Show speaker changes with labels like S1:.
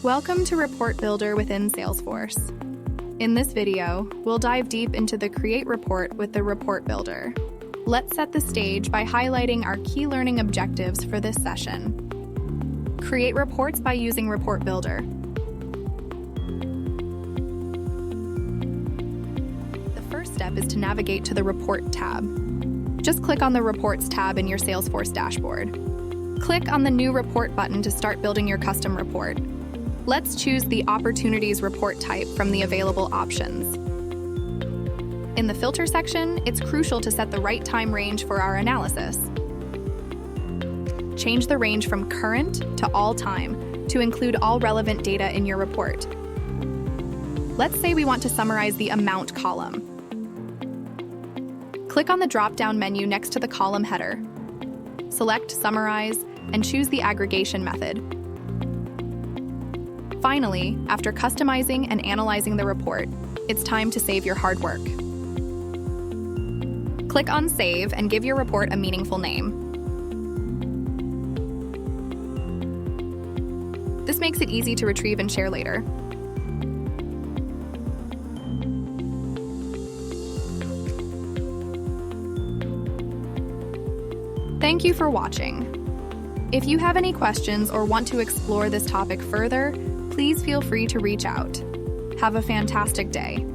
S1: Welcome to Report Builder within Salesforce. In this video, we'll dive deep into the Create Report with the Report Builder. Let's set the stage by highlighting our key learning objectives for this session. Create reports by using Report Builder. The first step is to navigate to the Report tab. Just click on the Reports tab in your Salesforce dashboard. Click on the New Report button to start building your custom report. Let's choose the Opportunities report type from the available options. In the Filter section, it's crucial to set the right time range for our analysis. Change the range from Current to All Time to include all relevant data in your report. Let's say we want to summarize the Amount column. Click on the drop-down menu next to the column header. Select Summarize and choose the aggregation method. Finally, after customizing and analyzing the report, it's time to save your hard work. Click on Save and give your report a meaningful name. This makes it easy to retrieve and share later. Thank you for watching. If you have any questions or want to explore this topic further, please feel free to reach out. Have a fantastic day.